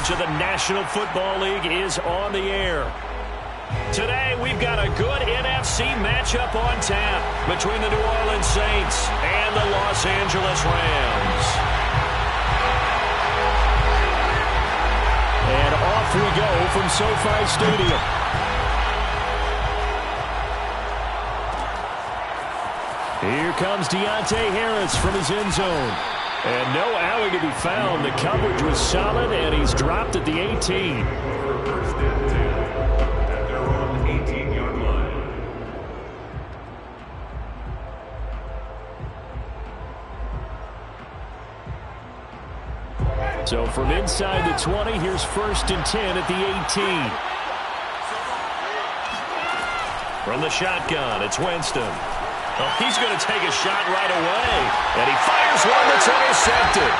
coverage of the National Football League is on the air. Today, we've got a good NFC matchup on tap between the New Orleans Saints and the Los Angeles Rams. And off we go from SoFi Stadium. Here comes Deontay Harris from his end zone. And no alley to be found. The coverage was solid, and he's dropped at the 18. First and 10 at their own 18-yard line. So from inside the 20, here's first and 10 at the 18. From the shotgun, it's Winston. Oh, he's going to take a shot right away. And he fires one that's intercepted.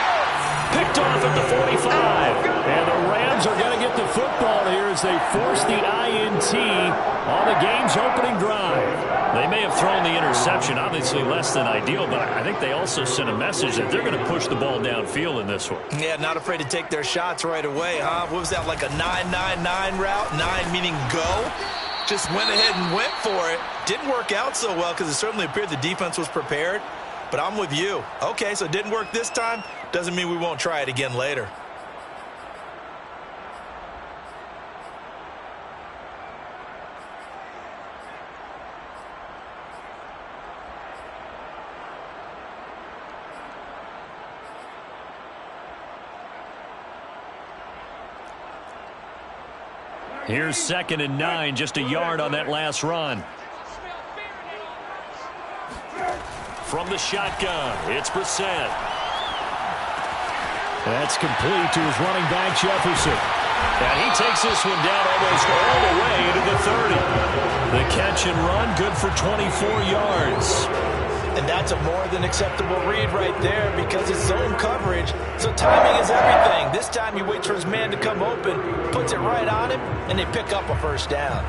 Picked off at the 45. And the Rams are going to get the football here as they force the INT on the game's opening drive. They may have thrown the interception, obviously less than ideal, but I think they also sent a message that they're going to push the ball downfield in this one. Yeah, not afraid to take their shots right away, huh? What was that, like a 9-9-9 route? 9 meaning go? Just went ahead and went for it. Didn't work out so well because it certainly appeared the defense was prepared. But I'm with you. Okay, so it didn't work this time. Doesn't mean we won't try it again later. Here's 2nd and 9, just a yard on that last run. From the shotgun, it's Brissett. That's complete to his running back, Jefferson. And he takes this one down almost all the way to the 30. The catch and run, good for 24 yards. And that's a more than acceptable read right there because it's zone coverage. So timing is everything. This time he waits for his man to come open, puts it right on him, and they pick up a first down.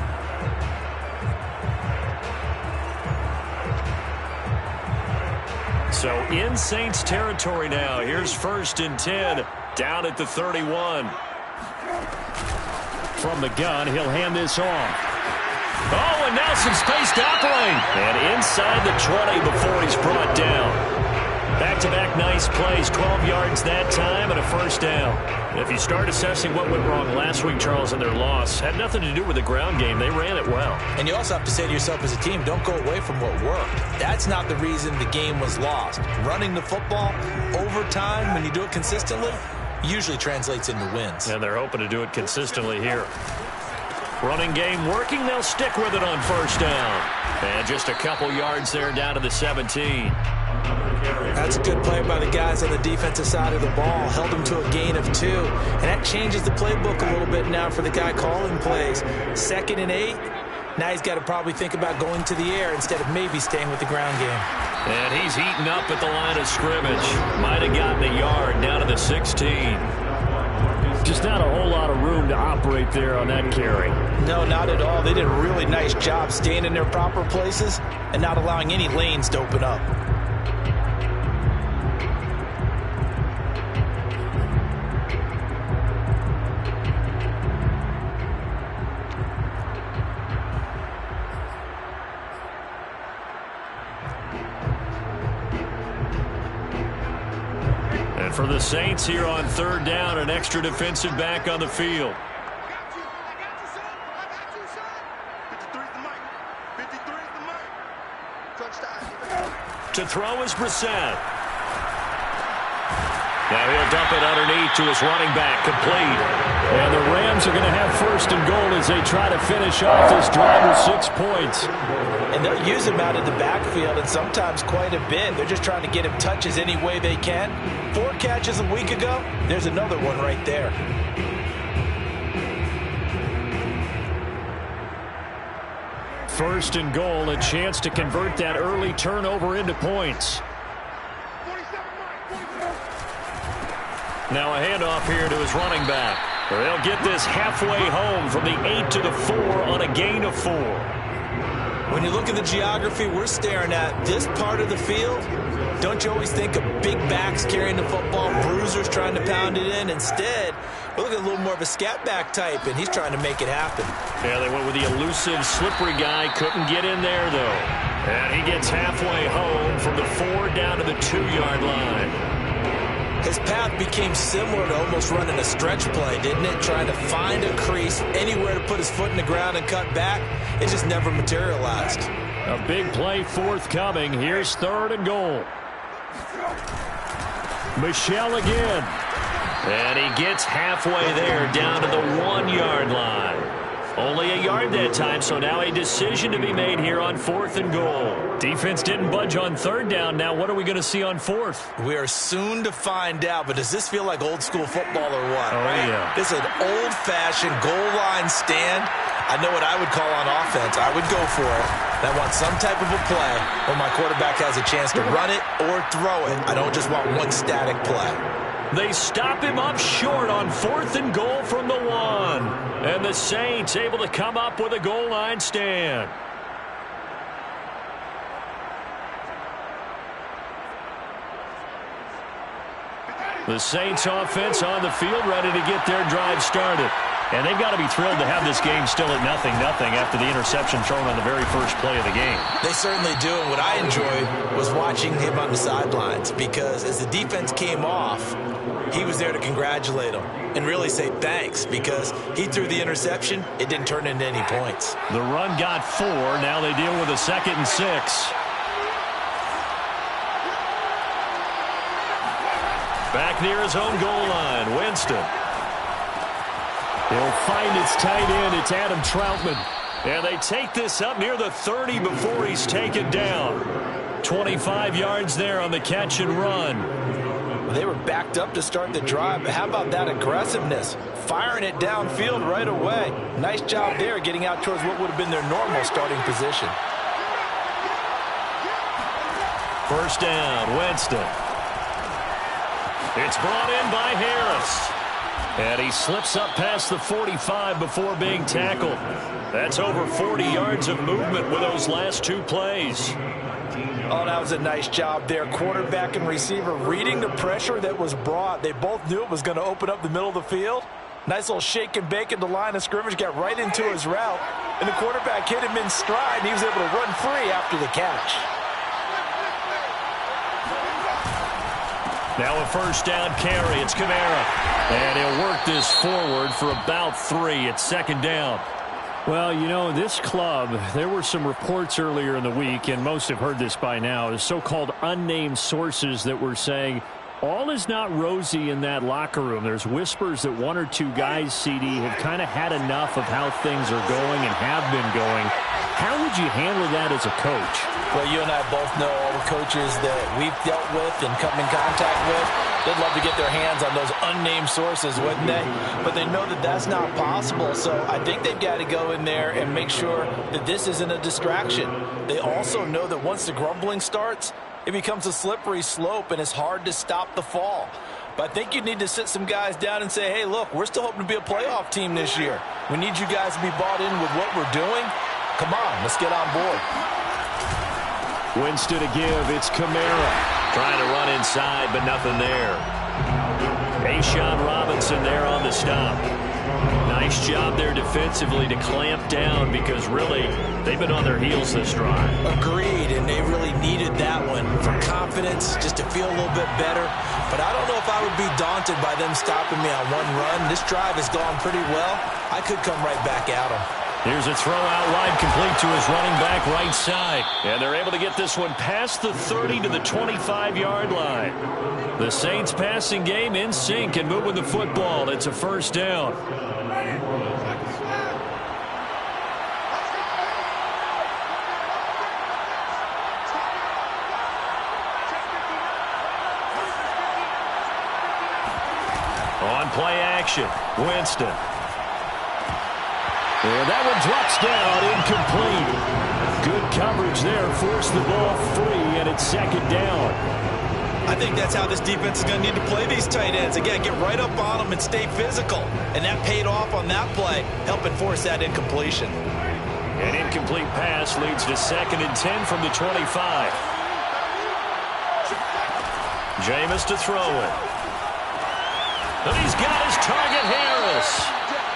So in Saints territory now. Here's 1st and 10 down at the 31. From the gun, he'll hand this off. Oh, and now some space to operate. And inside the 20 before he's brought down. Back-to-back nice plays, 12 yards that time and a first down. If you start assessing what went wrong last week, Charles, and their loss, had nothing to do with the ground game. They ran it well. And you also have to say to yourself as a team, don't go away from what worked. That's not the reason the game was lost. Running the football over time, when you do it consistently, usually translates into wins. And they're hoping to do it consistently here. Running game working, they'll stick with it on first down. And just a couple yards there down to the 17. That's a good play by the guys on the defensive side of the ball. Held them to a gain of 2. And that changes the playbook a little bit now for the guy calling plays. 2nd and 8. Now he's got to probably think about going to the air instead of maybe staying with the ground game. And he's eaten up at the line of scrimmage. Might have gotten a yard down to the 16. Just not a whole lot of room to operate there on that carry. No, not at all. They did a really nice job staying in their proper places and not allowing any lanes to open up. And for the Saints here on 3rd down, an extra defensive back on the field. To throw is Brissett. Now he'll dump it underneath to his running back, complete. And the Rams are going to have 1st and goal as they try to finish off this drive with 6 points. And they'll use him out of the backfield, and sometimes quite a bit. They're just trying to get him touches any way they can. 4 catches a week ago. There's another one right there. First and goal, a chance to convert that early turnover into points. Now a handoff here to his running back. They'll get this halfway home from the 8 to the 4 on a gain of 4. When you look at the geography we're staring at, this part of the field, don't you always think of big backs carrying the football, bruisers trying to pound it in? Instead, We're looking at a little more of a scat back type, and he's trying to make it happen. Yeah, they went with the elusive, slippery guy. Couldn't get in there, though. And he gets halfway home from the 4 down to the 2-yard line. His path became similar to almost running a stretch play, didn't it? Trying to find a crease, anywhere to put his foot in the ground and cut back. It just never materialized. A big play forthcoming. Here's 3rd and goal. Michel again. And he gets halfway there down to the 1-yard line. Only a yard that time, so now a decision to be made here on 4th and goal. Defense didn't budge on 3rd down. Now what are we going to see on 4th? We are soon to find out, but does this feel like old school football or what? Oh, right? yeah. This is an old-fashioned goal line stand. I know what I would call on offense. I would go for it. I want some type of a play where my quarterback has a chance to run it or throw it. I don't just want one static play. They stop him up short on 4th and goal from the 1. And the Saints able to come up with a goal line stand. The Saints offense on the field ready to get their drive started. And they've got to be thrilled to have this game still at 0-0 after the interception thrown on the very first play of the game. They certainly do, and what I enjoyed was watching him on the sidelines, because as the defense came off, he was there to congratulate them and really say thanks, because he threw the interception. It didn't turn into any points. The run got 4. Now they deal with a 2nd and 6. Back near his own goal line, Winston. He'll find his tight end. It's Adam Troutman. And they take this up near the 30 before he's taken down. 25 yards there on the catch and run. They were backed up to start the drive, but how about that aggressiveness? Firing it downfield right away. Nice job there getting out towards what would have been their normal starting position. 1st down, Winston. It's brought in by Harris. And he slips up past the 45 before being tackled. That's over 40 yards of movement with those last 2 plays. Oh, that was a nice job there. Quarterback and receiver reading the pressure that was brought. They both knew it was going to open up the middle of the field. Nice little shake and bake at the line of scrimmage. Got right into his route. And the quarterback hit him in stride, and he was able to run free after the catch. Now a 1st down carry. It's Kamara. And he'll work this forward for about 3. It's 2nd down. Well, you know, this club, there were some reports earlier in the week, and most have heard this by now, the so-called unnamed sources that were saying all is not rosy in that locker room. There's whispers that 1 or 2 guys, CD, have kind of had enough of how things are going and have been going. How would you handle that as a coach? Well, you and I both know all the coaches that we've dealt with and come in contact with. They'd love to get their hands on those unnamed sources, wouldn't they? But they know that that's not possible, so I think they've got to go in there and make sure that this isn't a distraction. They also know that once the grumbling starts, it becomes a slippery slope, and it's hard to stop the fall. But I think you need to sit some guys down and say, hey, look, we're still hoping to be a playoff team this year. We need you guys to be bought in with what we're doing. Come on, let's get on board. Winston to give. It's Kamara. Trying to run inside, but nothing there. A'Shawn Robinson there on the stop. Nice job there defensively to clamp down, because really they've been on their heels this drive. Agreed, and they really needed that one for confidence, just to feel a little bit better. But I don't know if I would be daunted by them stopping me on one run. This drive has gone pretty well. I could come right back at them. Here's a throw out wide, complete to his running back right side. And they're able to get this one past the 30 to the 25-yard line. The Saints passing game in sync and moving the football. It's a 1st down. On play action, Winston. And that one drops down, incomplete. Good coverage there, forced the ball free, and it's 2nd down. I think that's how this defense is going to need to play these tight ends. Again, get right up on them and stay physical. And that paid off on that play, helping force that incompletion. An incomplete pass leads to 2nd and 10 from the 25. Jameis to throw it. And he's got his target, Harris.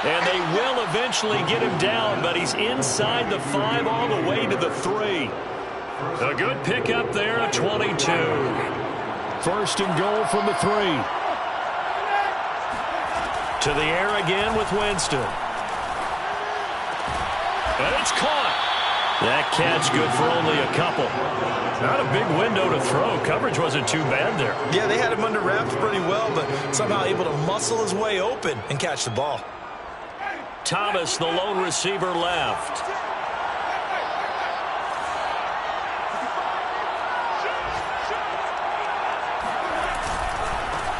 And they will eventually get him down, but he's inside the 5 all the way to the 3. A good pickup there, a 22. First and goal from the 3. To the air again with Winston. And it's caught. That catch good for only a couple. Not a big window to throw. Coverage wasn't too bad there. Yeah, they had him under wraps pretty well, but somehow able to muscle his way open and catch the ball. Thomas, the lone receiver, left.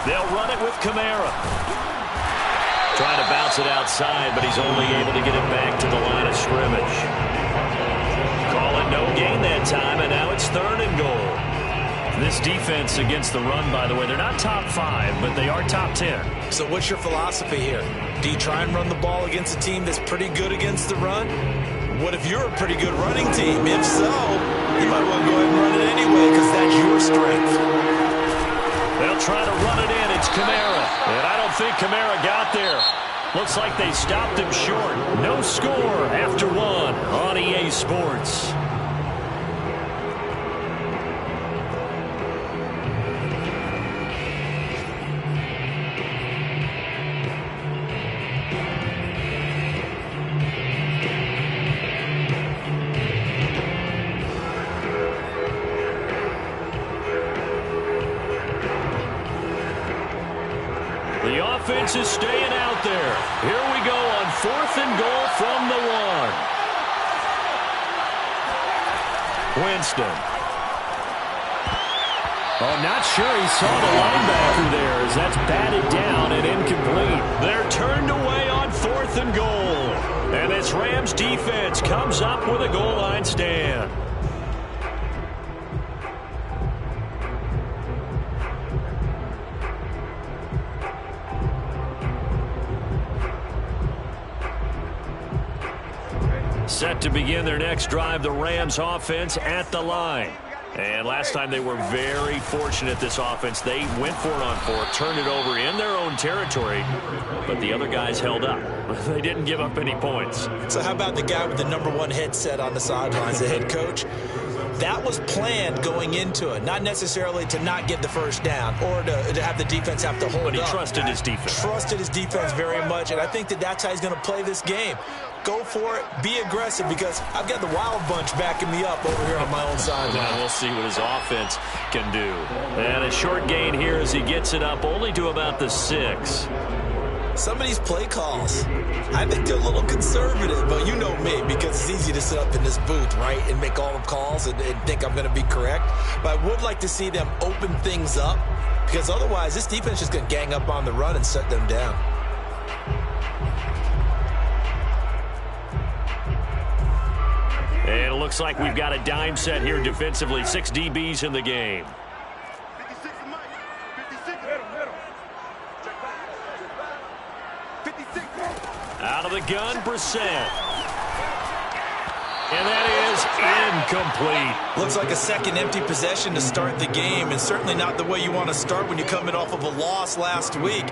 They'll run it with Kamara. Trying to bounce it outside, but he's only able to get it back to the line of scrimmage. Calling no gain that time, and now it's 3rd and goal. This defense against the run, by the way, they're not top 5, but they are top 10. So what's your philosophy here? Do you try and run the ball against a team that's pretty good against the run? What if you're a pretty good running team? If so, you might want to go ahead and run it anyway because that's your strength. They'll try to run it in. It's Kamara. And I don't think Kamara got there. Looks like they stopped him short. No score after 1 on EA Sports. The offense is staying out there. Here we go on 4th and goal from the 1. Winston. Oh, not sure he saw the linebacker there as that's batted down and incomplete. They're turned away on 4th and goal. And this Rams defense comes up with a goal line stand. Set to begin their next drive, the Rams offense at the line. And last time they were very fortunate, this offense. They went for it on 4, turned it over in their own territory, but the other guys held up. They didn't give up any points. So how about the guy with the #1 headset on the sidelines, the head coach? That was planned going into it, not necessarily to not get the first down or to have the defense have to hold up. But he trusted his defense. Trusted his defense very much, and I think that's how he's going to play this game. Go for it. Be aggressive because I've got the wild bunch backing me up over here on my own sideline. Well, we'll see what his offense can do. And a short gain here as he gets it up only to about the 6. Some of these play calls, I think they're a little conservative, but you know me, because it's easy to sit up in this booth, right, and make all the calls and think I'm going to be correct. But I would like to see them open things up, because otherwise this defense is just going to gang up on the run and shut them down. And it looks like we've got a dime set here defensively. 6 DBs in the game. Out of the gun, Brissett. And that is incomplete. Looks like a second empty possession to start the game, and certainly not the way you want to start when you're coming off of a loss last week.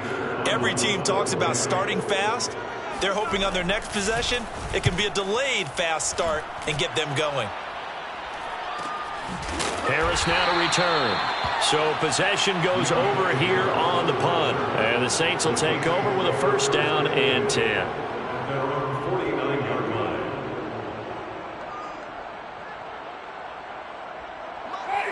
Every team talks about starting fast. They're hoping on their next possession, it can be a delayed fast start and get them going. Harris now to return. So possession goes over here on the punt. And the Saints will take over with a first down and 10.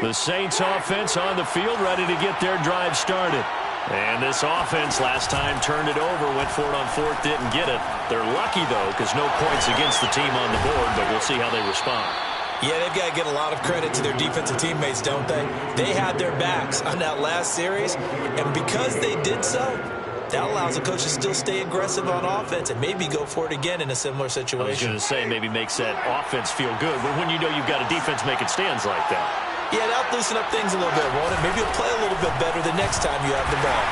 The Saints offense on the field ready to get their drive started. And this offense last time turned it over, went for it on 4th, didn't get it. They're lucky, though, because no points against the team on the board, but we'll see how they respond. Yeah, they've got to get a lot of credit to their defensive teammates, don't they? They had their backs on that last series, and because they did so, that allows the coach to still stay aggressive on offense and maybe go for it again in a similar situation. I was going to say maybe makes that offense feel good, but when you know you've got a defense making stands like that. Yeah, that'll loosen up things a little bit, won't it? Maybe you'll play a little bit better the next time you have the ball.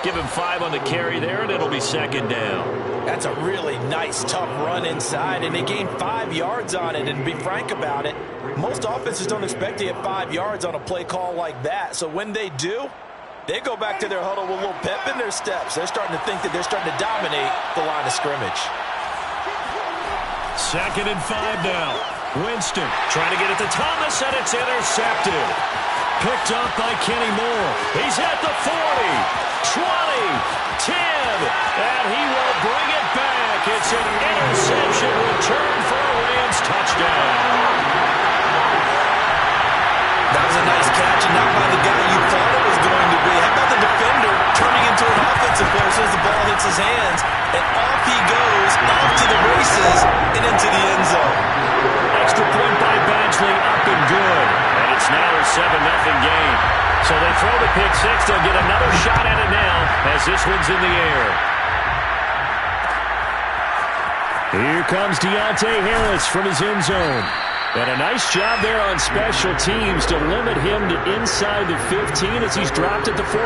Give him 5 on the carry there, and it'll be second down. That's a really nice, tough run inside, and they gained 5 yards on it. And to be frank about it, most offenses don't expect to get 5 yards on a play call like that. So when they do, They go back to their huddle with a little pep in their steps. They're starting to think that they're starting to dominate the line of scrimmage. 2nd and 5 now. Winston trying to get it to Thomas, and it's intercepted. Picked up by Kenny Moore. He's at the 40, 20, 10, and he will bring it back. It's an interception return for a Rams touchdown. That was a nice catch, and not by the guy you thought it was going to be. How about the defender turning into an offensive player as soon as the ball hits his hands, and off he goes, off to the races, and into the end zone. Extra point by Badgley, up and good. And it's now a 7-0 game. So they throw the pick six. They'll get another shot at it now as this one's in the air. Here comes Deontay Harris from his end zone. And a nice job there on special teams to limit him to inside the 15 as he's dropped at the 14.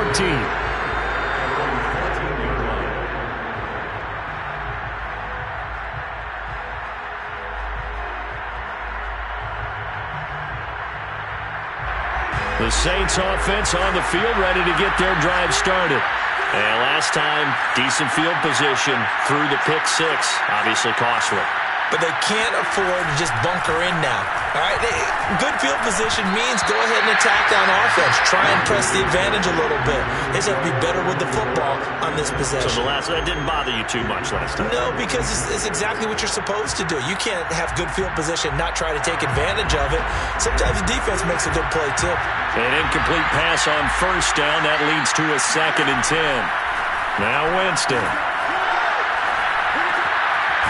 The Saints offense on the field ready to get their drive started. And last time, decent field position through the pick six. Obviously costly. But they can't afford to just bunker in now. All right, good field position means go ahead and attack on offense. Try and press the advantage a little bit. They just have to be better with the football on this possession. So that didn't bother you too much last time? No, because it's exactly what you're supposed to do. You can't have good field position, not try to take advantage of it. Sometimes the defense makes a good play, too. An incomplete pass on first down. That leads to a 2nd and 10. Now Winston.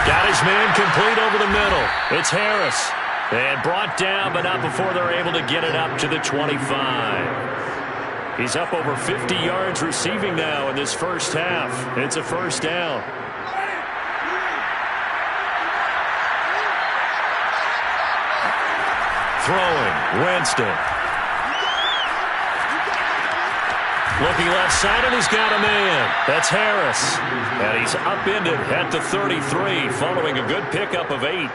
Got his man complete over the middle. It's Harris. And brought down, but not before they're able to get it up to the 25. He's up over 50 yards receiving now in this first half. It's a first down. Throwing, Winston. Looking left side, and he's got a man. That's Harris. And he's upended at the 33, following a good pickup of 8.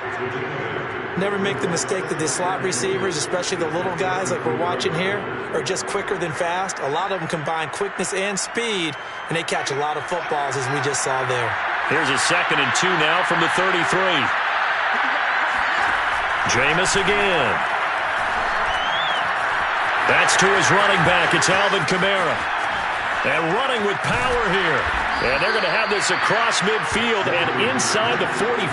Never make the mistake that the slot receivers, especially the little guys like we're watching here, are just quicker than fast. A lot of them combine quickness and speed, and they catch a lot of footballs, as we just saw there. Here's a 2nd and 2 now from the 33. Jameis again. That's to his running back. It's Alvin Kamara. And running with power here. And they're going to have this across midfield and inside the 45.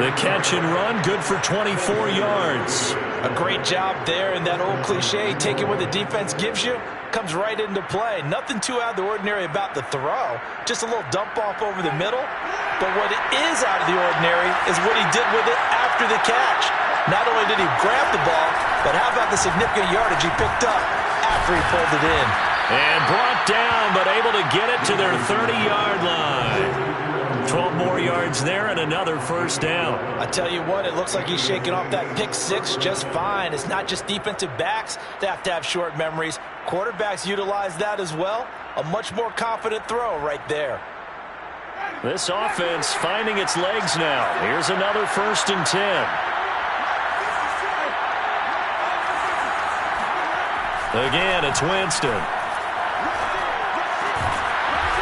The catch and run, good for 24 yards. A great job there, and that old cliche, taking what the defense gives you, comes right into play. Nothing too out of the ordinary about the throw. Just a little dump off over the middle. But what is out of the ordinary is what he did with it after the catch. Not only did he grab the ball, but how about the significant yardage he picked up after he pulled it in. And brought down, but able to get it to their 30-yard line. 12 more yards there and another first down. I tell you what, it looks like he's shaking off that pick six just fine. It's not just defensive backs that have to have short memories. Quarterbacks utilize that as well. A much more confident throw right there. This offense finding its legs now. Here's another 1st and 10. Again, it's Winston.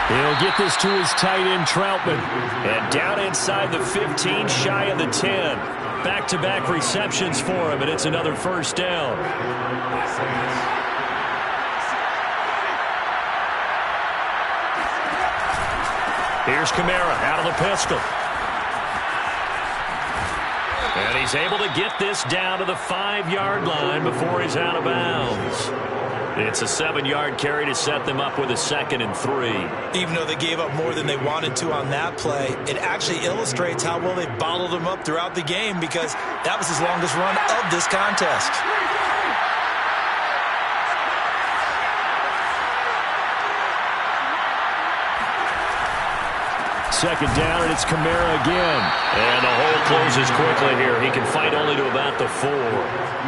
He'll get this to his tight end, Troutman. And down inside the 15, shy of the 10. Back-to-back receptions for him, and it's another first down. Here's Kamara out of the pistol. And he's able to get this down to the 5-yard line before he's out of bounds. It's a 7-yard carry to set them up with a 2nd and 3. Even though they gave up more than they wanted to on that play, it actually illustrates how well they bottled them up throughout the game, because that was his longest run of this contest. Second down, and it's Kamara again. And the hole closes quickly here. He can fight only to about the 4.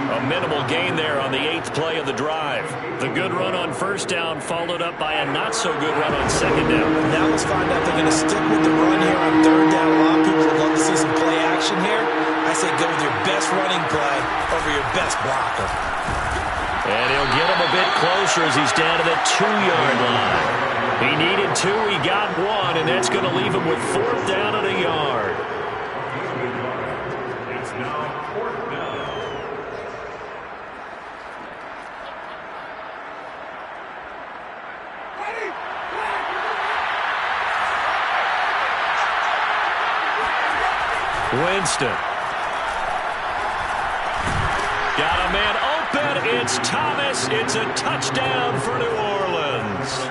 A minimal gain there on the 8th play of the drive. The good run on first down followed up by a not-so-good run on second down. Now let's find out they're going to stick with the run here on 3rd down. A lot of people would love to see some play action here. I say go with your best running play over your best blocker. And he'll get him a bit closer as he's down to the 2-yard line. He needed 2, he got 1, and that's going to leave him with 4th down and a yard. It's now 4th down. Winston. Got a man open. It's Thomas. It's a touchdown for New Orleans.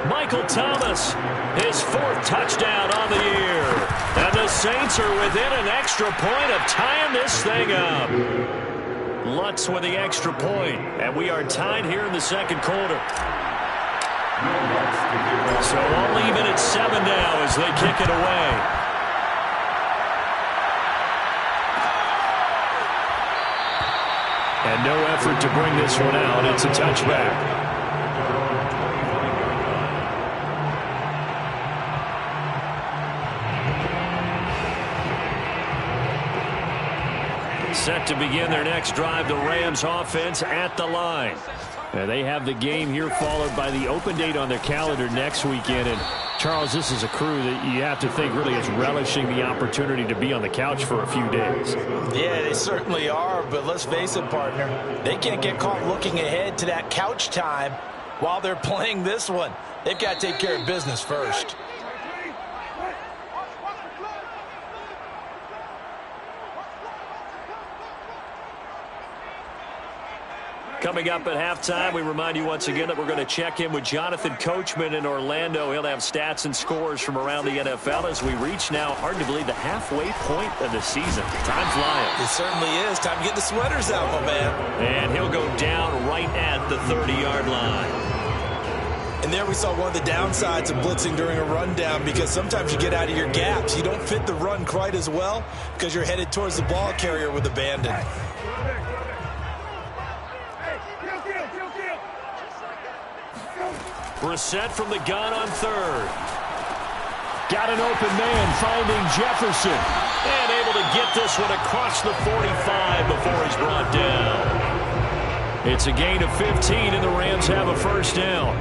Michael Thomas, his 4th touchdown on the year. And the Saints are within an extra point of tying this thing up. Lutz with the extra point, and we are tied here in the second quarter. So all even at 7 now as they kick it away. And no effort to bring this one out. It's a touchback. Set to begin their next drive, the Rams offense at the line. And they have the game here followed by the open date on their calendar next weekend. And Charles, this is a crew that you have to think really is relishing the opportunity to be on the couch for a few days. Yeah, they certainly are, but let's face it, partner. They can't get caught looking ahead to that couch time while they're playing this one. They've got to take care of business first. Coming up at halftime, we remind you once again that we're going to check in with Jonathan Coachman in Orlando. He'll have stats and scores from around the NFL as we reach now, hard to believe, the halfway point of the season. Time flying. It certainly is. Time to get the sweaters out, my man. And he'll go down right at the 30-yard line. And there we saw one of the downsides of blitzing during a rundown, because sometimes you get out of your gaps. You don't fit the run quite as well because you're headed towards the ball carrier with abandon. Brissett from the gun on 3rd. Got an open man finding Jefferson. And able to get this one across the 45 before he's brought down. It's a gain of 15, and the Rams have a 1st down.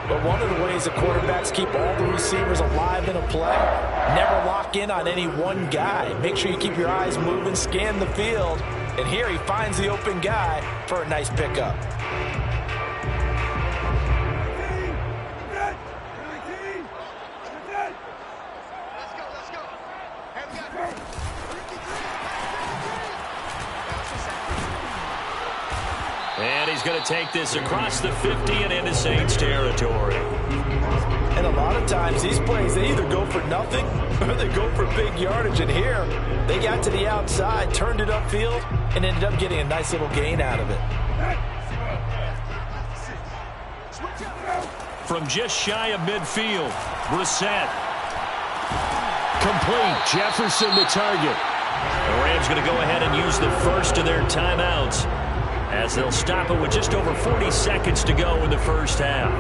But one of the ways the quarterbacks keep all the receivers alive in a play, never lock in on any one guy. Make sure you keep your eyes moving, scan the field. And here he finds the open guy for a nice pickup. And he's going to take this across the 50 and into Saints territory. And a lot of times these plays, they either go for nothing or they go for big yardage. And here, they got to the outside, turned it upfield, and ended up getting a nice little gain out of it. From just shy of midfield, Brissett. Complete. Jefferson the target. The Rams going to go ahead and use the first of their timeouts, as they'll stop it with just over 40 seconds to go in the first half.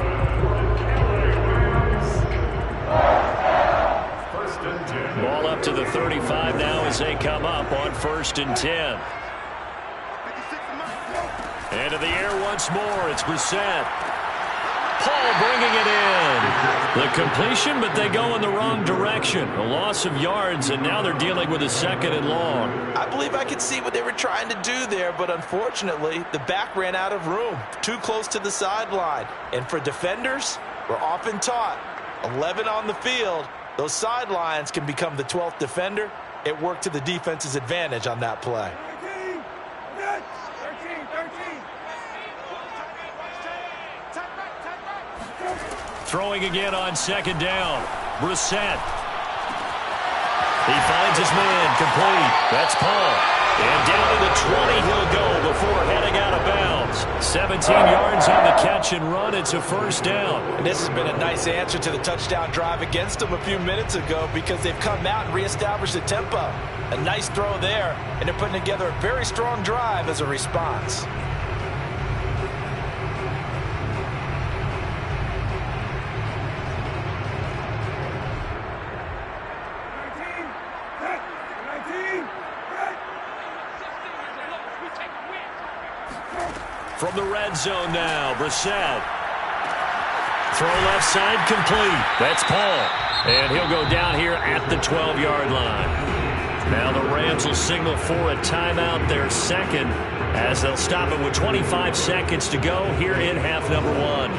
1st and 10. Ball up to the 35 now as they come up on 1st and 10. Into the air once more. It's Brissett. Paul bringing it in. The completion, but they go in the wrong direction. A loss of yards, and now they're dealing with a 2nd and long. I believe I could see what they were trying to do there, but unfortunately, the back ran out of room. Too close to the sideline. And for defenders, we're often taught, 11 on the field, those sidelines can become the 12th defender. It worked to the defense's advantage on that play. Throwing again on 2nd down. Brissett. He finds his man, complete. That's Paul. And down to the 20 he'll go before heading out of bounds. 17 yards on the catch and run. It's a 1st down. And this has been a nice answer to the touchdown drive against them a few minutes ago, because they've come out and reestablished the tempo. A nice throw there, and they're putting together a very strong drive as a response. From the red zone now, Brissett. Throw left side complete. That's Paul. And he'll go down here at the 12-yard line. Now the Rams will signal for a timeout, their second, as they'll stop it with 25 seconds to go here in half number one.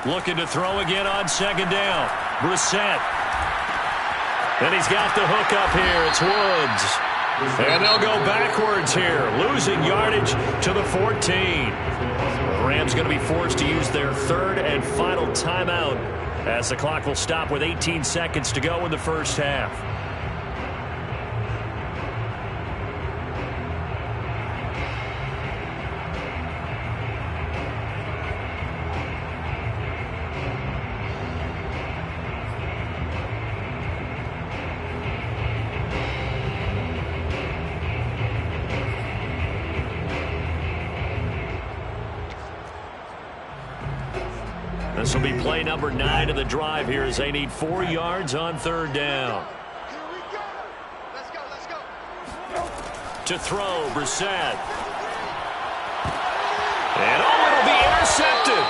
Looking to throw again on second down. Brissett. And he's got the hook up here. It's Woods. And they'll go backwards here, losing yardage to the 14. The Rams going to be forced to use their third and final timeout as the clock will stop with 18 seconds to go in the first half. This will be play number 9 of the drive here as they need 4 yards on third down. Here we go. Let's go. To throw, Brissett. And it'll be intercepted.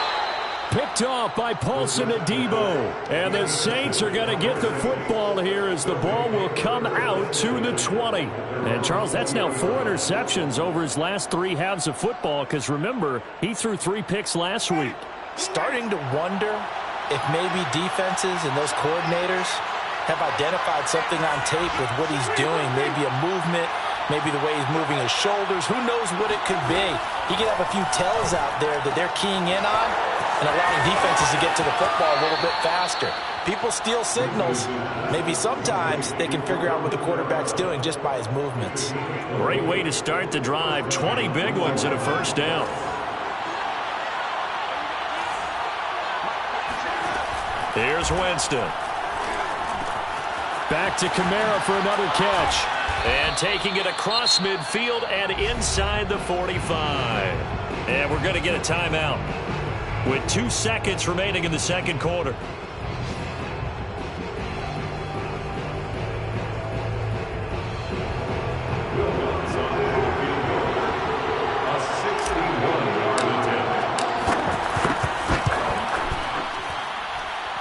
Picked off by Paulson Adebo. And the Saints are going to get the football here as the ball will come out to the 20. And, Charles, that's now 4 interceptions over his last 3 halves of football because, remember, he threw 3 picks last week. Starting to wonder if maybe defenses and those coordinators have identified something on tape with what he's doing. Maybe a movement, maybe the way he's moving his shoulders. Who knows what it could be? He could have a few tells out there that they're keying in on and allowing defenses to get to the football a little bit faster. People steal signals. Maybe sometimes they can figure out what the quarterback's doing just by his movements. Great way to start the drive. 20 big ones and a first down. Here's Winston. Back to Kamara for another catch. And taking it across midfield and inside the 45. And we're going to get a timeout with 2 seconds remaining in the second quarter.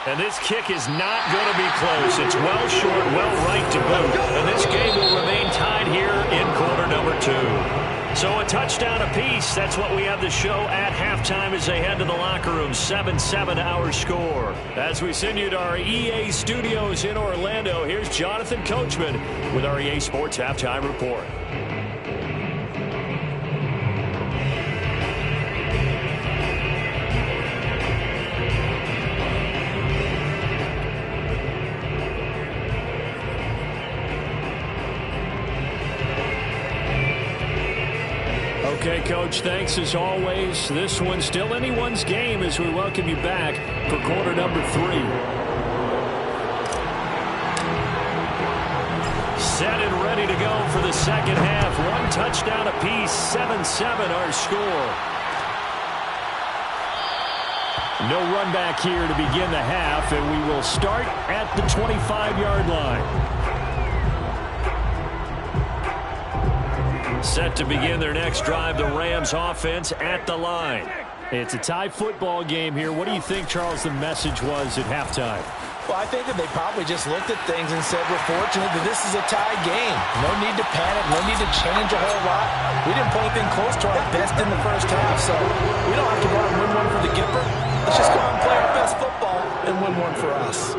And this kick is not going to be close. It's well short, well right to boot. And this game will remain tied here in quarter number 2. So a touchdown apiece. That's what we have the show at halftime as they head to the locker room. 7-7 our score. As we send you to our EA studios in Orlando, here's Jonathan Coachman with our EA Sports Halftime Report. Okay, Coach, thanks as always. This one's still anyone's game as we welcome you back for quarter number 3. Set and ready to go for the second half. 1 touchdown apiece, 7-7 our score. No run back here to begin the half, and we will start at the 25-yard line. Set to begin their next drive, the Rams offense at the line. It's a tie football game here. What do you think, Charles, the message was at halftime? Well, I think that they probably just looked at things and said, we're fortunate that this is a tie game. No need to panic, no need to change a whole lot. We didn't play anything close to our best in the first half, so we don't have to go out and win one for the Gipper. Let's just go out and play our best football and win one for us.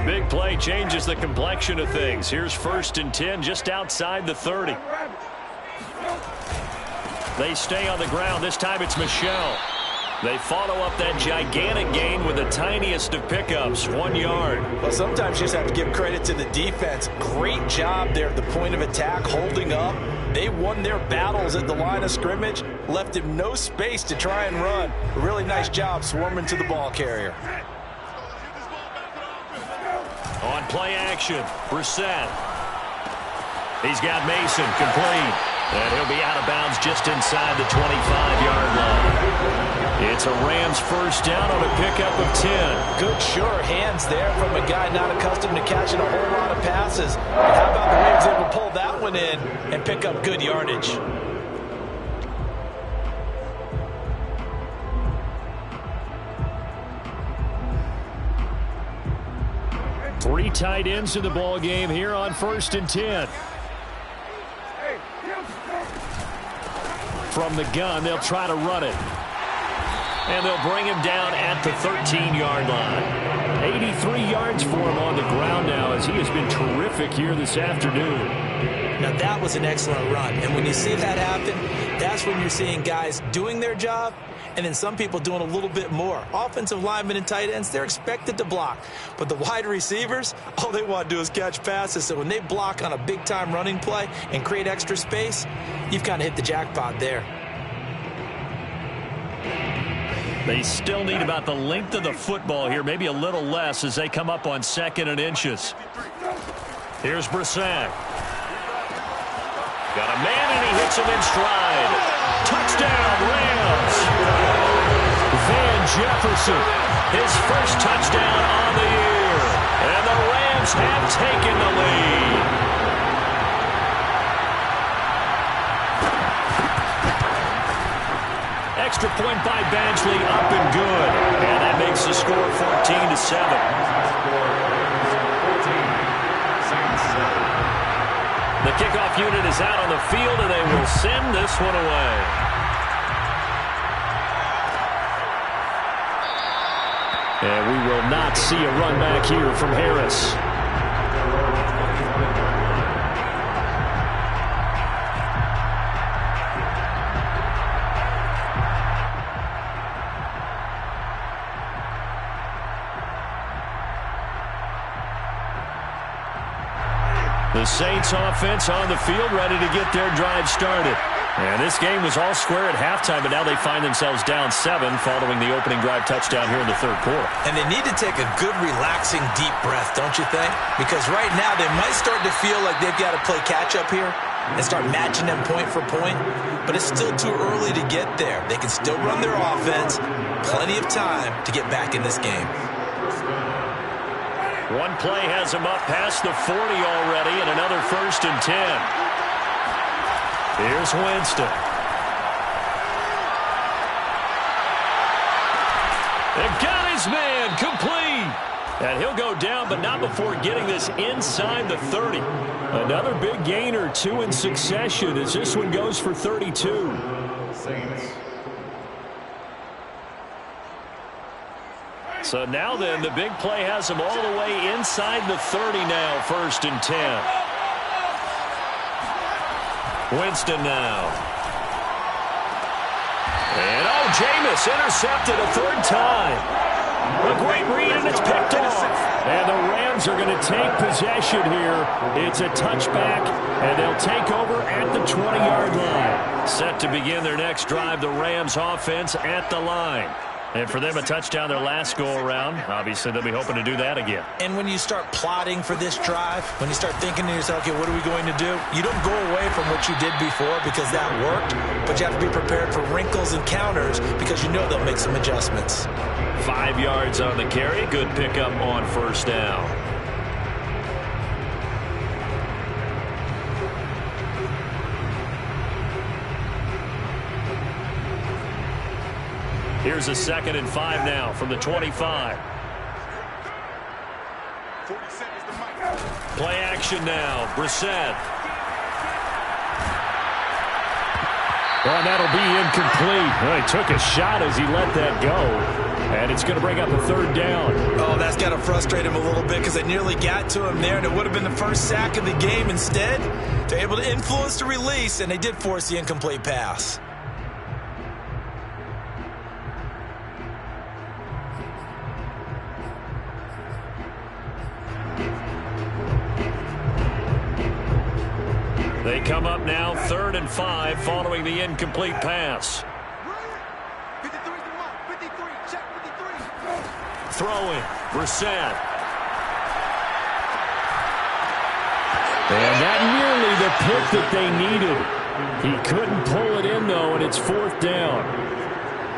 big play changes the complexion of things. Here's 1st and 10 just outside the 30. They stay on the ground. This time it's Michel. They follow up that gigantic gain with the tiniest of pickups, 1 yard. Well, sometimes you just have to give credit to the defense. Great job there at the point of attack, holding up. They won their battles at the line of scrimmage, left him no space to try and run. A really nice job swarming to the ball carrier. On play action, Brissett. He's got Mason complete. And he'll be out of bounds just inside the 25-yard line. It's a Rams 1st down on a pickup of 10. Good, sure hands there from a guy not accustomed to catching a whole lot of passes. But how about the Rams able to pull that one in and pick up good yardage? Three tight ends in the ball game here on 1st and 10. From the gun, they'll try to run it. And they'll bring him down at the 13-yard line. 83 yards for him on the ground now as he has been terrific here this afternoon. Now that was an excellent run. And when you see that happen, that's when you're seeing guys doing their job and then some people doing a little bit more. Offensive linemen and tight ends, they're expected to block. But the wide receivers, all they want to do is catch passes. So when they block on a big-time running play and create extra space, you've kind of hit the jackpot there. They still need about the length of the football here, maybe a little less as they come up on 2nd and inches. Here's Brissett. Got a man and he hits him in stride. Touchdown, Rams. Van Jefferson, his first touchdown on the year. And the Rams have taken the lead. Extra point by Badgley, up and good. And that makes the score 14-7. The kickoff unit is out on the field, and they will send this one away. And we will not see a run back here from Harris. The Saints offense on the field, ready to get their drive started. And this game was all square at halftime, but now they find themselves down 7 following the opening drive touchdown here in the 3rd quarter. And they need to take a good, relaxing, deep breath, don't you think? Because right now they might start to feel like they've got to play catch-up here and start matching them point for point. But it's still too early to get there. They can still run their offense. Plenty of time to get back in this game. One play has him up past the 40 already, and another 1st and 10. Here's Winston. They've got his man complete. And he'll go down, but not before getting this inside the 30. Another big gain or 2 in succession as this one goes for 32. So now then, the big play has him all the way inside the 30 now, 1st and 10. Winston now. And, oh, Jameis intercepted a 3rd time. A great read, and it's picked off. And the Rams are going to take possession here. It's a touchback, and they'll take over at the 20-yard line. Set to begin their next drive, the Rams offense at the line. And for them, a touchdown their last go-around. Obviously, they'll be hoping to do that again. And when you start plotting for this drive, when you start thinking to yourself, okay, what are we going to do? You don't go away from what you did before because that worked, but you have to be prepared for wrinkles and counters because you know they'll make some adjustments. 5 yards on the carry. Good pickup on 1st down. Here's a 2nd and 5 now from the 25. Play action now. Brissett. Well, that'll be incomplete. Well, he took a shot as he let that go. And it's going to bring up a third down. Oh, that's got to frustrate him a little bit because they nearly got to him there, and it would have been the first sack of the game. Instead, they're able to influence the release, and they did force the incomplete pass. They come up now 3rd and 5 following the incomplete pass. 53's the mark. 53. Check 53. Throwing. Brissett. And that nearly the pick that they needed. He couldn't pull it in, though, and it's 4th down.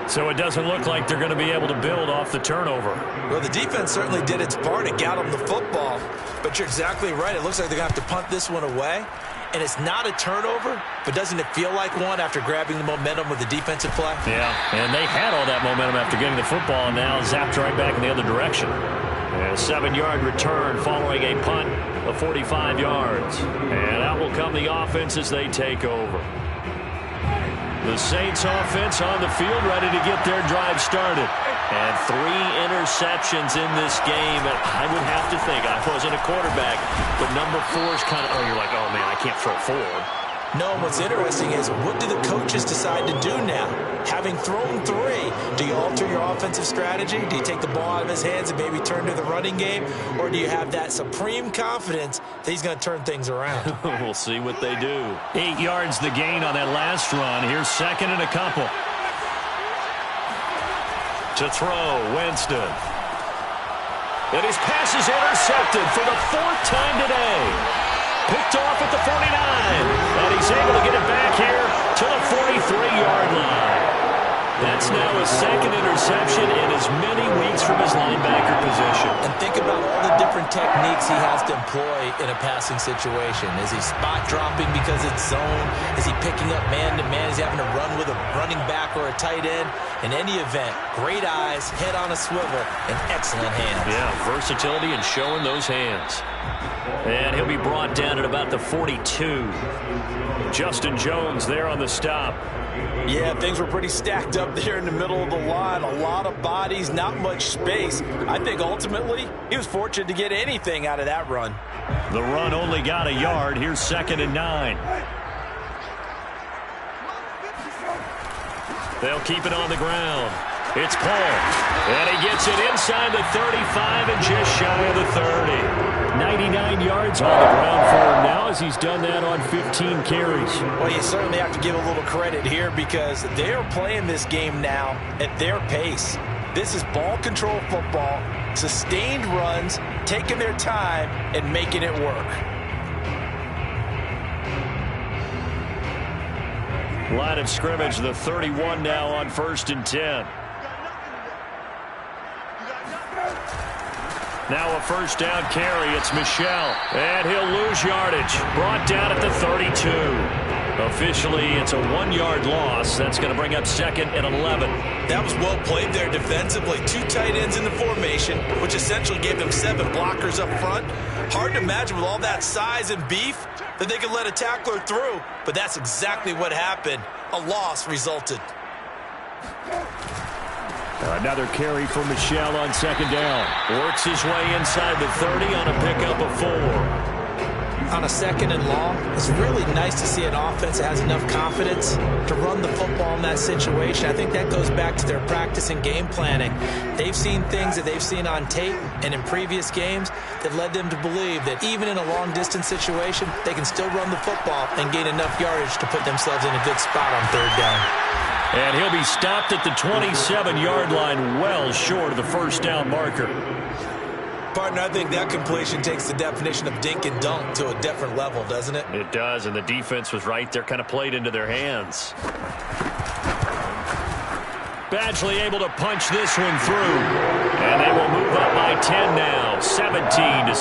So it doesn't look like they're going to be able to build off the turnover. Well, the defense certainly did its part. It got them the football. But you're exactly right. It looks like they're going to have to punt this one away. And it's not a turnover, but doesn't it feel like one after grabbing the momentum with the defensive play? Yeah, and they had all that momentum after getting the football, and now zapped right back in the other direction. A 7-yard return following a punt of 45 yards. And out will come the offense as they take over. The Saints offense on the field, ready to get their drive started. And 3 interceptions in this game. And I would have to think, I wasn't a quarterback, but number 4 is kind of, you're like, oh, man, I can't throw 4. No, what's interesting is what do the coaches decide to do now? Having thrown 3, do you alter your offensive strategy? Do you take the ball out of his hands and maybe turn to the running game? Or do you have that supreme confidence that he's going to turn things around? We'll see what they do. 8 yards the gain on that last run. Here's 2nd and a couple. To throw, Winston. And his pass is intercepted for the 4th time today. Picked off at the 49. And he's able to get it back here to the 43-yard line. That's now his 2nd interception in as many weeks from his linebacker position. And think about all the different techniques he has to employ in a passing situation. Is he spot dropping because it's zone? Is he picking up man-to-man? Is he having to run with a running back or a tight end? In any event, great eyes, head on a swivel, and excellent hands. Yeah, versatility and showing those hands. And he'll be brought down at about the 42. Justin Jones there on the stop. Yeah, things were pretty stacked up there in the middle of the line. A lot of bodies, not much space. I think ultimately he was fortunate to get anything out of that run. The run only got a yard. Here's 2nd and 9. They'll keep it on the ground. It's Paul. And he gets it inside the 35 and just shy of the 30. 99 yards on the ground for him now as he's done that on 15 carries. Well, you certainly have to give a little credit here because they're playing this game now at their pace. This is ball control football, sustained runs, taking their time and making it work. Line of scrimmage, the 31 now on 1st and 10. Now a 1st down carry. It's Michel. And he'll lose yardage. Brought down at the 32. Officially, it's a 1-yard loss. That's going to bring up 2nd and 11. That was well played there defensively. 2 tight ends in the formation, which essentially gave them 7 blockers up front. Hard to imagine with all that size and beef that they could let a tackler through. But that's exactly what happened. A loss resulted. Another carry for Michel on 2nd down. Works his way inside the 30 on a pickup of 4. On a 2nd and long, it's really nice to see an offense that has enough confidence to run the football in that situation. I think that goes back to their practice and game planning. They've seen things that they've seen on tape and in previous games that led them to believe that even in a long-distance situation, they can still run the football and gain enough yardage to put themselves in a good spot on 3rd down. And he'll be stopped at the 27-yard line, well short of the 1st down marker. Partner, I think that completion takes the definition of dink and dunk to a different level, doesn't it? It does, and the defense was right there, kind of played into their hands. Badgley able to punch this one through. And they will move up by 10 now, 17-7.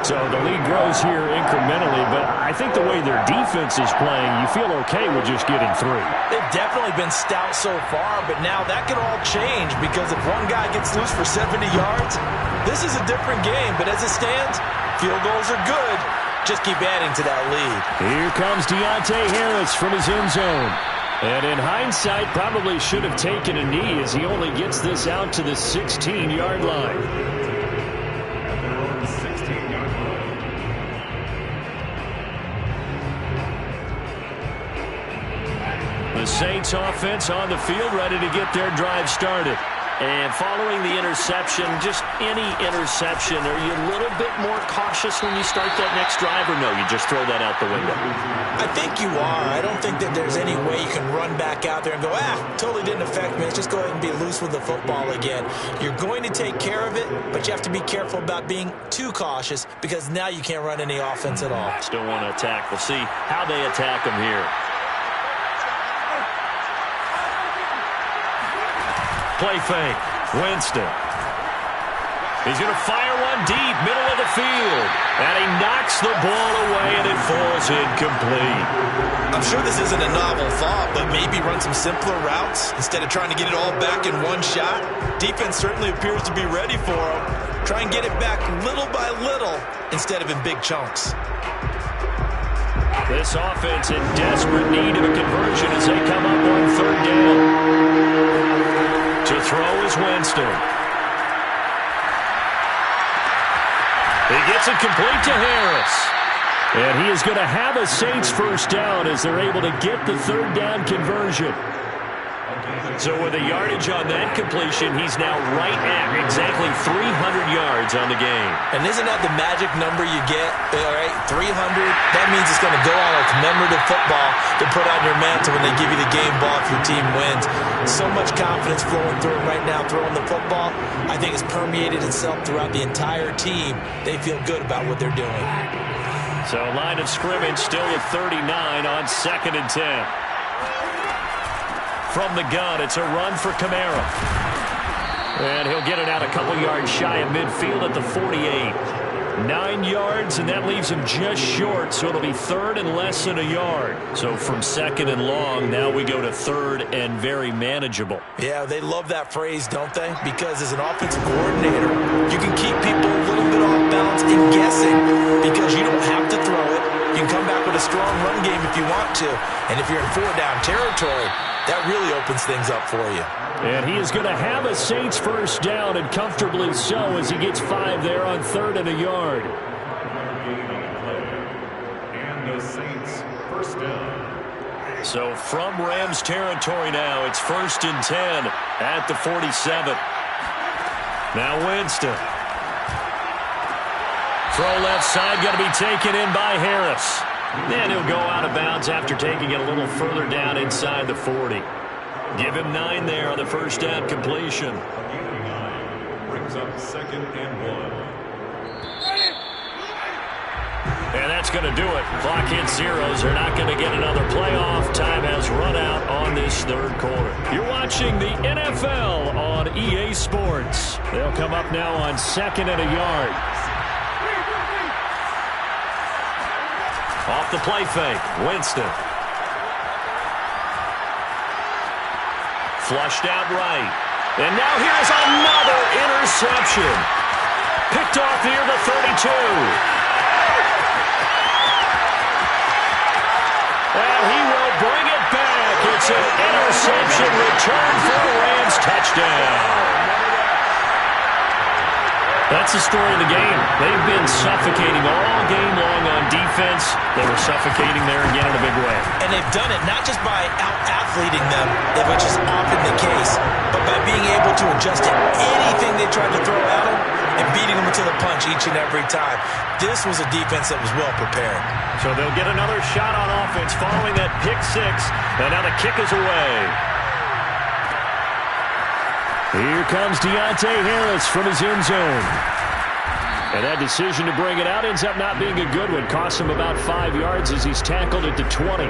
So the lead grows here incrementally, but I think the way their defense is playing, you feel okay with just getting 3. They've definitely been stout so far, but now that could all change because if one guy gets loose for 70 yards, this is a different game. But as it stands, field goals are good. Just keep adding to that lead. Here comes Deontay Harris from his end zone. And in hindsight, probably should have taken a knee as he only gets this out to the 16-yard line. At their own 16-yard line. The Saints offense on the field, ready to get their drive started. And following the interception, just any interception, are you a little bit more cautious when you start that next drive, or no, you just throw that out the window? I think you are. I don't think that there's any way you can run back out there and go, totally didn't affect me. Let's just go ahead and be loose with the football again. You're going to take care of it, but you have to be careful about being too cautious because now you can't run any offense at all. Still want to attack. We'll see how they attack them here. Play fake. Winston. He's going to fire one deep, middle of the field. And he knocks the ball away, and it falls incomplete. I'm sure this isn't a novel thought, but maybe run some simpler routes instead of trying to get it all back in one shot. Defense certainly appears to be ready for him. Try and get it back little by little instead of in big chunks. This offense in desperate need of a conversion as they come up on third down. To throw is Winston. He gets it complete to Harris. And he is going to have a Saints first down as they're able to get the third down conversion. So with the yardage on that completion, he's now right at exactly 300 yards on the game. And isn't that the magic number you get? All right, 300. That means it's going to go on a commemorative football to put on your mantle when they give you the game ball if your team wins. So much confidence flowing through him right now throwing the football. I think it's permeated itself throughout the entire team. They feel good about what they're doing. So line of scrimmage still at 39 on 2nd and 10. From the gun, it's a run for Kamara. And he'll get it out a couple yards shy of midfield at the 48. 9 yards, and that leaves him just short, so it'll be third and less than a yard. So from 2nd and long, now we go to 3rd and very manageable. Yeah, they love that phrase, don't they? Because as an offensive coordinator, you can keep people a little bit off balance and guessing because you don't have to throw it. You can come back with a strong run game if you want to. And if you're in 4-down territory, that really opens things up for you. And he is going to have a Saints first down, and comfortably so as he gets 5 there on 3rd and a yard. And the Saints first down. So from Rams territory now, it's 1st and 10 at the 47. Now Winston. Throw left side, going to be taken in by Harris. Then he'll go out of bounds after taking it a little further down inside the 40. Give him 9 there on the first down completion. Gain 9 brings up 2nd and 1. And that's going to do it. Clock hits zeros. They're not going to get another playoff. Time has run out on this 3rd quarter. You're watching the NFL on EA Sports. They'll come up now on 2nd and a yard. Off the play fake, Winston. Flushed out right. And now here's another interception. Picked off near the 32. And he will bring it back. It's an interception return for a Rams touchdown. That's the story of the game. They've been suffocating all game long on defense. They were suffocating there again in a big way. And they've done it not just by out-athleting them, which is often the case, but by being able to adjust to anything they tried to throw at them and beating them to the punch each and every time. This was a defense that was well prepared. So they'll get another shot on offense following that pick 6. And now the kick is away. Here comes Deontay Harris from his end zone. And that decision to bring it out ends up not being a good one. Costs him about 5 yards as he's tackled at the 20.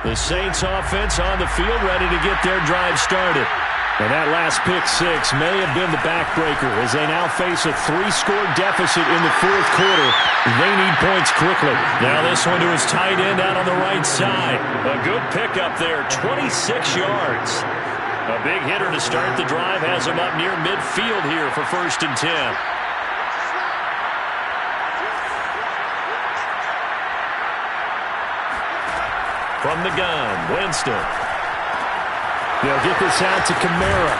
The Saints offense on the field ready to get their drive started. And that last pick 6 may have been the backbreaker as they now face a 3-score deficit in the 4th quarter. They need points quickly. Now this one to his tight end out on the right side. A good pickup there, 26 yards. A big hitter to start the drive has him up near midfield here for 1st and 10. From the gun, Winston. They'll get this out to Kamara.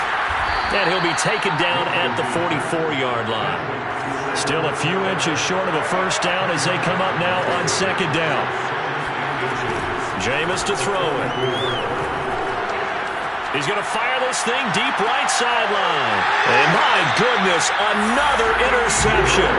And he'll be taken down at the 44-yard line. Still a few inches short of a first down as they come up now on 2nd down. Jameis to throw it. He's going to fire this thing deep right sideline. And my goodness, another interception.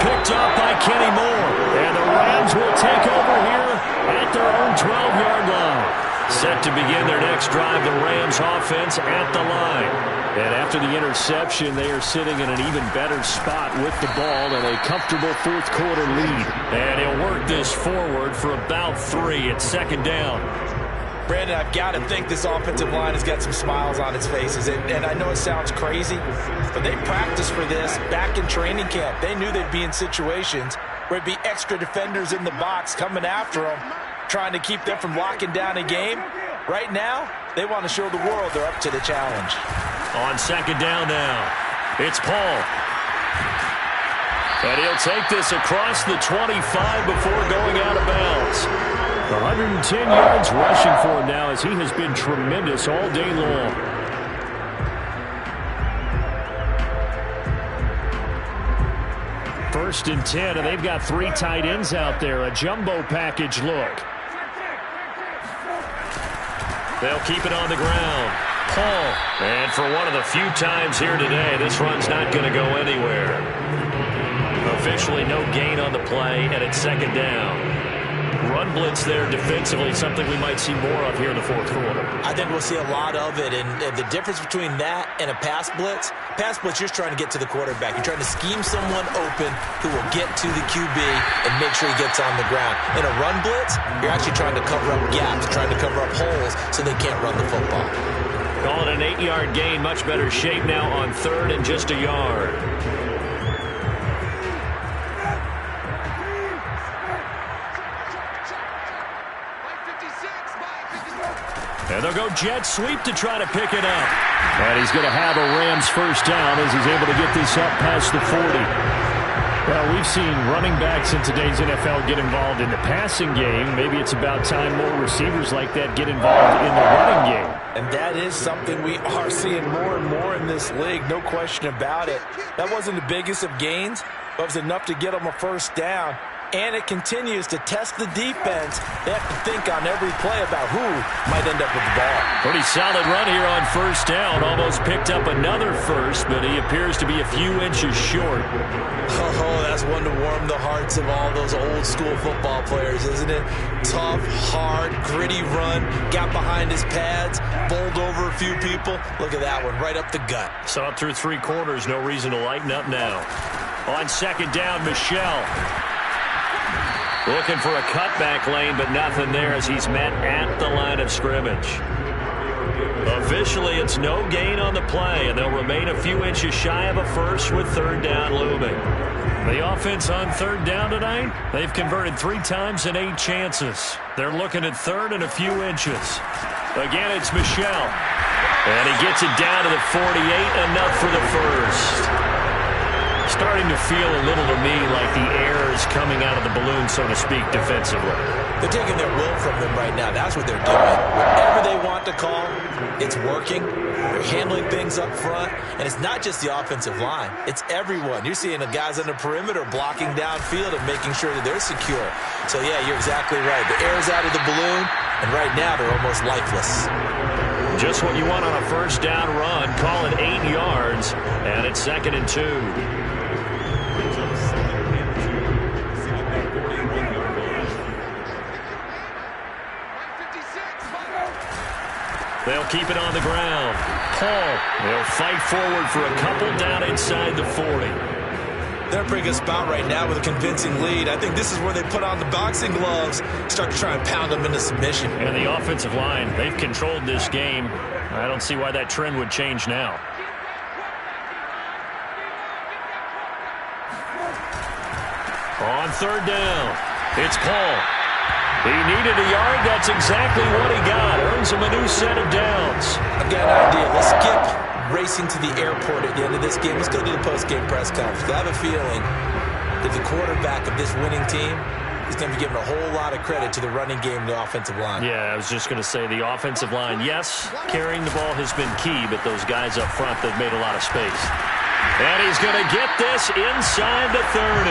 Picked up by Kenny Moore. And the Rams will take over here at their own 12-yard line. Set to begin their next drive, the Rams offense at the line. And after the interception, they are sitting in an even better spot with the ball and a comfortable 4th quarter lead. And he'll work this forward for about 3 at 2nd down. Brandon, I've got to think this offensive line has got some smiles on its faces. And I know it sounds crazy, but they practiced for this back in training camp. They knew they'd be in situations where it'd be extra defenders in the box coming after them, trying to keep them from locking down a game. Right now, they want to show the world they're up to the challenge. On 2nd down now, it's Paul. And he'll take this across the 25 before going out of bounds. 110 yards rushing for him now as he has been tremendous all day long. First and 10, and they've got 3 tight ends out there. A jumbo package look. They'll keep it on the ground. Paul. And for one of the few times here today, this run's not going to go anywhere. Officially no gain on the play, and it's 2nd down. Run blitz there defensively, something we might see more of here in the 4th quarter. I think we'll see a lot of it, and the difference between that and a pass blitz, you're trying to get to the quarterback. You're trying to scheme someone open who will get to the QB and make sure he gets on the ground. In a run blitz, you're actually trying to cover up gaps, trying to cover up holes so they can't run the football. Call it an 8-yard gain, much better shape now on 3rd and just a yard. And they'll go jet sweep to try to pick it up. And he's going to have a Rams first down as he's able to get this up past the 40. Well, we've seen running backs in today's NFL get involved in the passing game. Maybe it's about time more receivers like that get involved in the running game. And that is something we are seeing more and more in this league, no question about it. That wasn't the biggest of gains, but it was enough to get them a first down. And it continues to test the defense. They have to think on every play about who might end up with the ball. Pretty solid run here on first down. Almost picked up another first, but he appears to be a few inches short. Oh, that's one to warm the hearts of all those old school football players, isn't it? Tough, hard, gritty run. Got behind his pads, bowled over a few people. Look at that one, right up the gut. Saw it through 3 quarters. No reason to lighten up now. On 2nd down, Michel. Looking for a cutback lane, but nothing there as he's met at the line of scrimmage. Officially, it's no gain on the play, and they'll remain a few inches shy of a first with 3rd down looming. The offense on 3rd down tonight, they've converted 3 times in 8 chances. They're looking at 3rd and a few inches. Again, it's Michel. And he gets it down to the 48, enough for the first. Starting to feel a little to me like the air is coming out of the balloon, so to speak, defensively. They're taking their will from them right now. That's what they're doing. Whatever they want to call, it's working. They're handling things up front. And it's not just the offensive line. It's everyone. You're seeing the guys on the perimeter blocking downfield and making sure that they're secure. So, yeah, you're exactly right. The air's out of the balloon, and right now they're almost lifeless. Just what you want on a first down run. Call it 8 yards, and it's 2nd and 2. They'll keep it on the ground. Paul, they'll fight forward for a couple down inside the 40. They're in a pretty good spot right now with a convincing lead. I think this is where they put on the boxing gloves, start to try and pound them into submission. And the offensive line, they've controlled this game. I don't see why that trend would change now. On 3rd down, it's Paul. He needed a yard. That's exactly what he got. Earns him a new set of downs. I've got an idea. Let's skip racing to the airport at the end of this game. Let's go to the post-game press conference. I have a feeling that the quarterback of this winning team is going to be given a whole lot of credit to the running game and the offensive line. Yeah, I was just going to say the offensive line, yes, carrying the ball has been key, but those guys up front, they've made a lot of space. And he's going to get this inside the 30.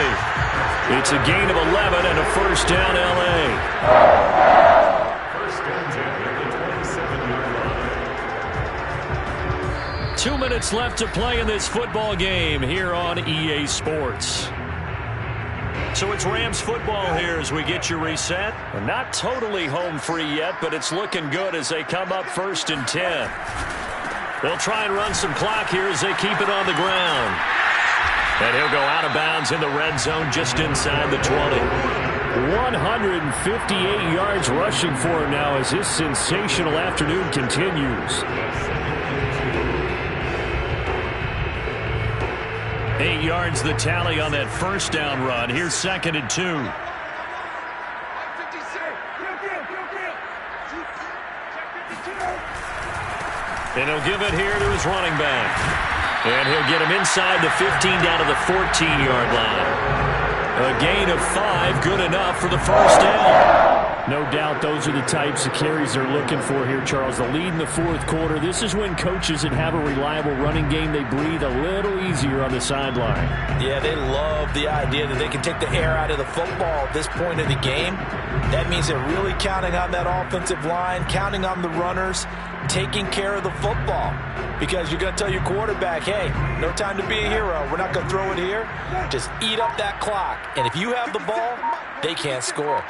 It's a gain of 11 and a first down, L.A. First and 10 at the 27-yard line. 2 minutes left to play in this football game here on EA Sports. So it's Rams football here as we get you reset. We're not totally home free yet, but it's looking good as they come up 1st and 10. They'll try and run some clock here as they keep it on the ground. And he'll go out of bounds in the red zone just inside the 20. 158 yards rushing for him now as this sensational afternoon continues. 8 yards the tally on that first down run. Here's 2nd and 2. And he'll give it here to his running back. And he'll get him inside the 15 down to the 14-yard line. A gain of 5, good enough for the first down. No doubt those are the types of carries they're looking for here, Charles. The lead in the 4th quarter. This is when coaches that have a reliable running game, they breathe a little easier on the sideline. Yeah, they love the idea that they can take the air out of the football at this point of the game. That means they're really counting on that offensive line, counting on the runners, taking care of the football. Because you're going to tell your quarterback, hey, no time to be a hero. We're not going to throw it here. Just eat up that clock. And if you have the ball, they can't score.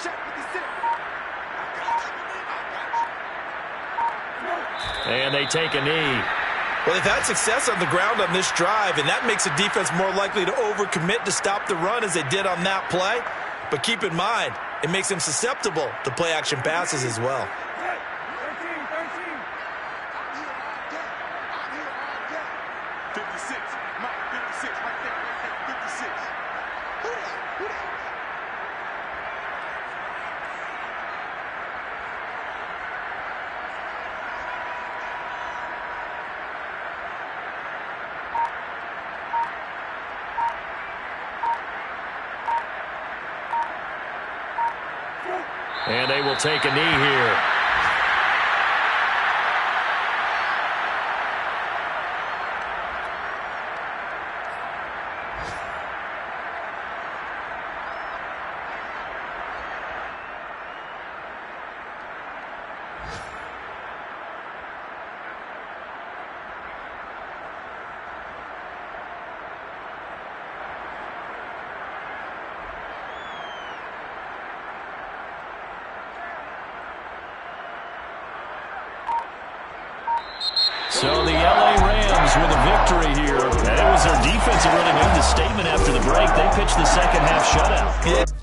And they take a knee. Well, they've had success on the ground on this drive, and that makes the defense more likely to overcommit to stop the run as they did on that play. But keep in mind, it makes them susceptible to play-action passes as well. And they will take a knee here. So the LA Rams with a victory here. And it was their defense that really made the statement after the break. They pitched the second half shutout. Yeah.